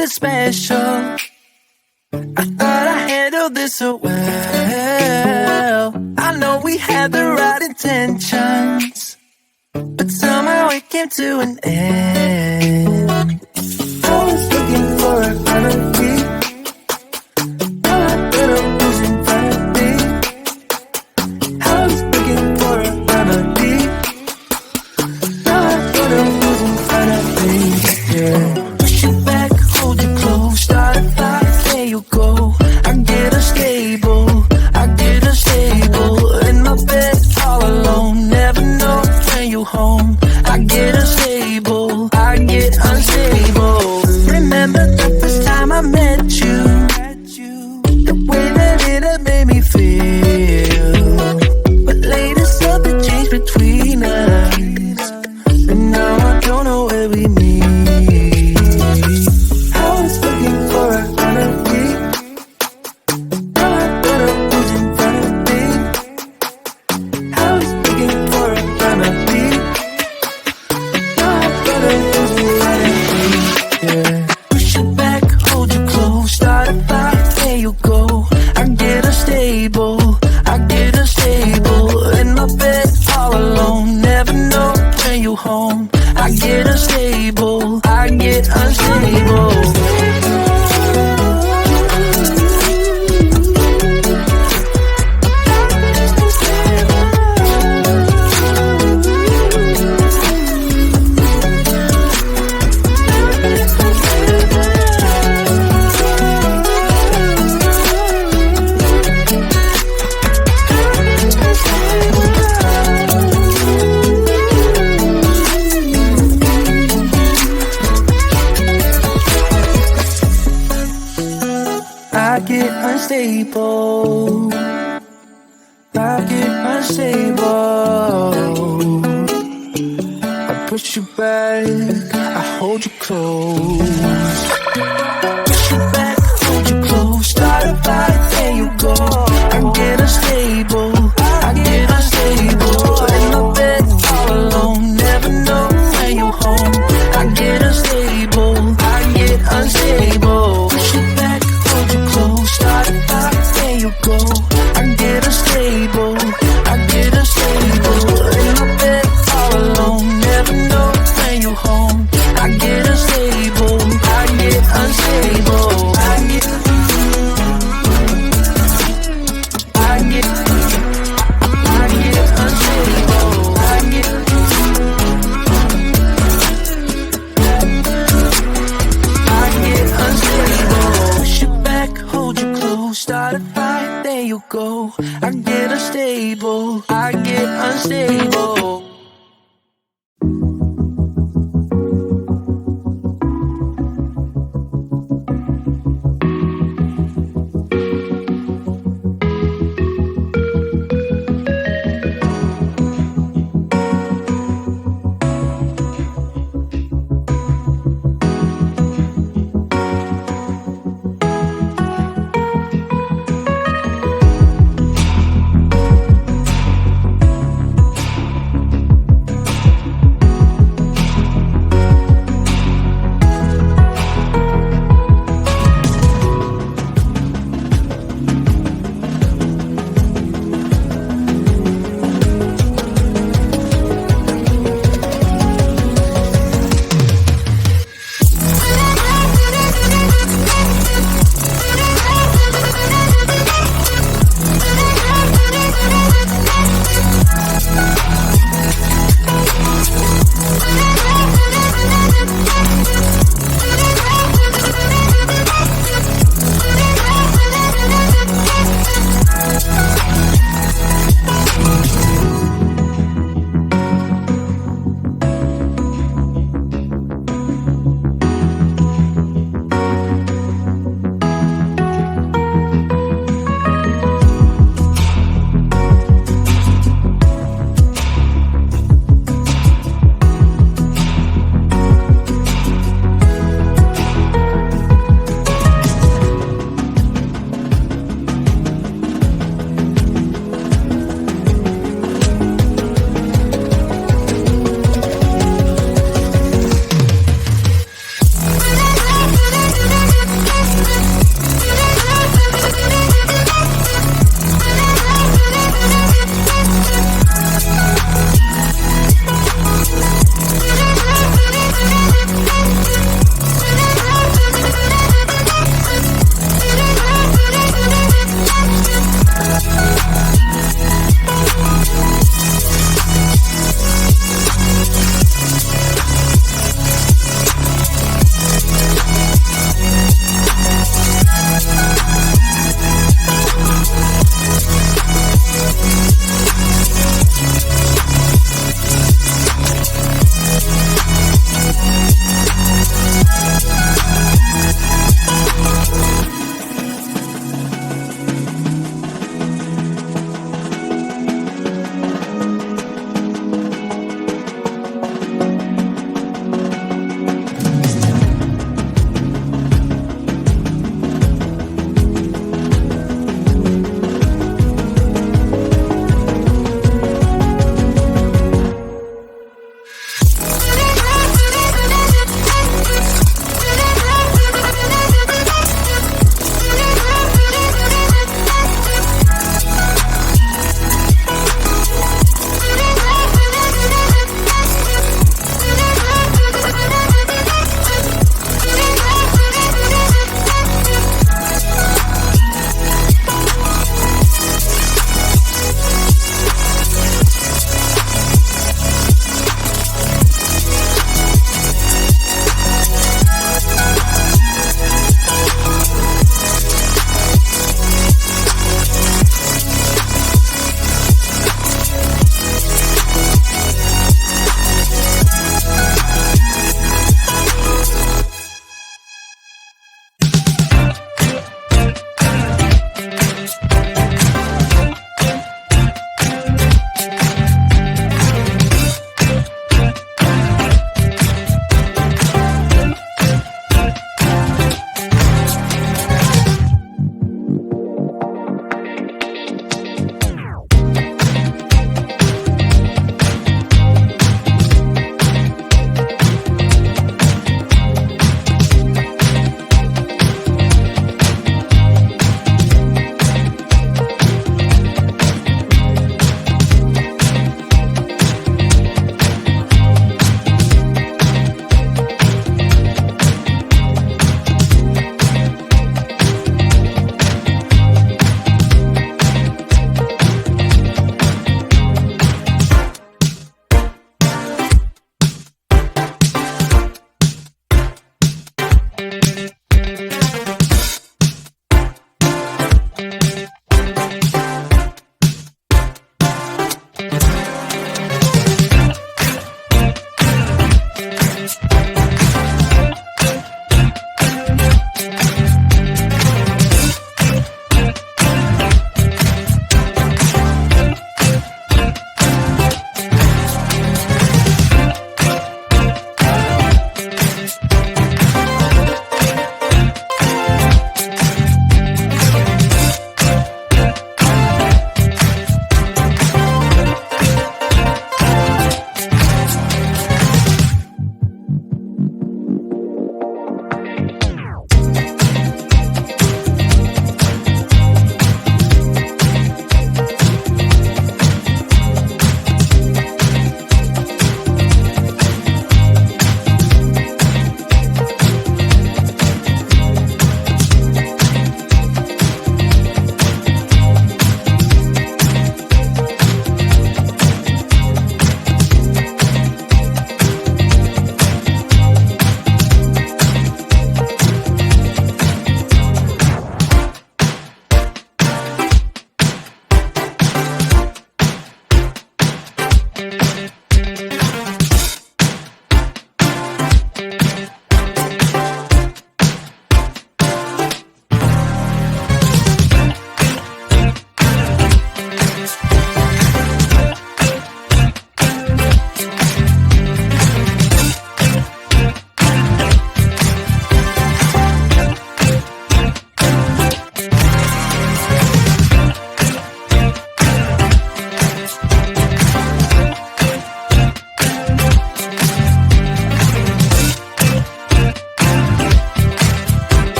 something special. I thought I handled this so well. I know we had the right intentions, but somehow it came to an end. I was looking for a remedy. All I thought of was infinity. I was looking for a remedy. All I thought of was infinity. Yeah. Push it back, hold it close, start a fight, there you go. I get unstable, I get unstable. In my bed all alone, never know when you home. I get unstable, I get unstable. Remember the first time I met you, the way that it had made me feel. But later something changed between us, and now I don't know where we meet. I was looking for a remedy. All I thought of was infinity. I was looking for a remedy. All I thought of was infinity. Yeah. Push it back, hold you close, start a fight, there you go. I get unstable, I get unstable. In my bed all alone, never know when you home. I get unstable, I get unstable. I get unstable, I get unstable. I push you back, I hold you close. Push you back, hold you close, start a fight, there you go. I get unstable, I get unstable. In my bed all alone, never know when you home. I get unstable, I get unstable. Push you back, hold you close, start a fight, there you go. I get unstable, I get unstable. In my bed all alone, never know when you home. I get unstable, I get unstable. I get unstable. I get unstable. Push it back, hold you close, start a fight, there you go. I get unstable, I get unstable.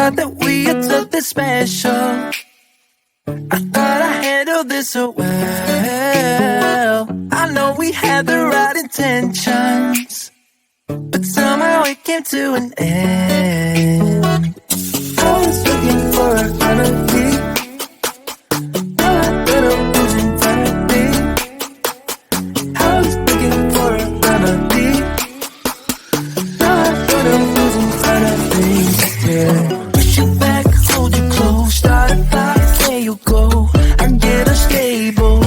thought that we had something special. I thought I handled this so well. I know we had the right intentions, but somehow it came to an end. I was looking for a remedy. Now I don't know who's in front of me. I was looking for a remedy. Now I don't know who's in front of me. Yeah. Push you back, hold you close, start a fight, there you go. I get unstable,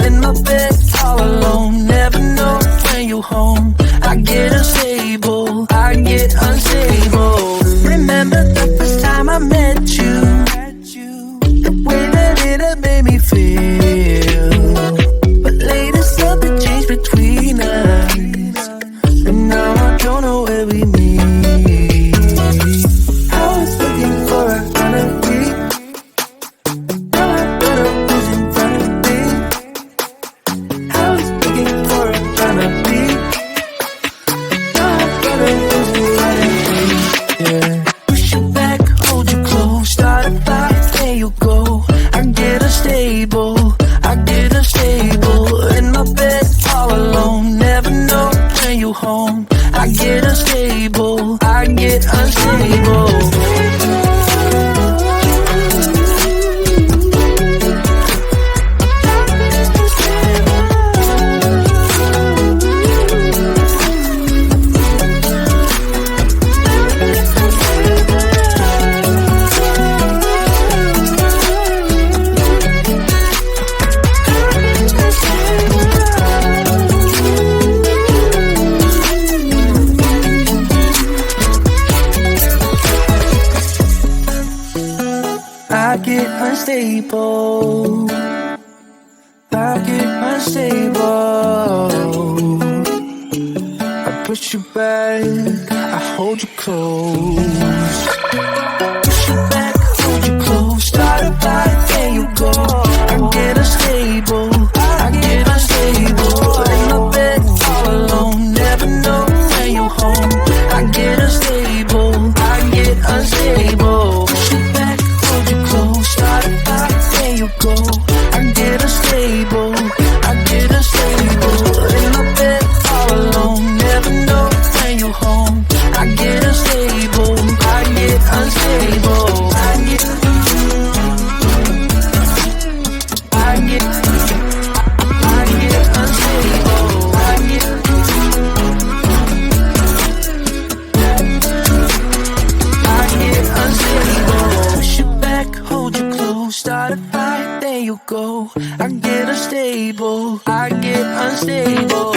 in my bed all alone. Never know when you're home. I get unstable, Remember the first time I met you, the way that it had made me feel. But later something changed between us, and now I don't know where we meet. I was looking for a remedy. Now I don't know who's in front of me. I was looking for a remedy. Now I don't know who's in front of me. Yeah. Push you back, hold you close, start a fight, there you go. I get unstable, in my bed all alone. Never know when you're home. I get unstable, I get unstable. I push you back, I hold you close. Push you back, hold you close, start a fight, there you go. I get unstable, in my bed all alone. Never know when you're home. I get unstable, Push you back, hold you close, start a fight, there you go. I get unstable, in my bed all alone. Never know when you're home. I get unstable, unstable. I get unstable. Unstable. Push you back, hold you close, start a fight, there you go. I get unstable, unstable.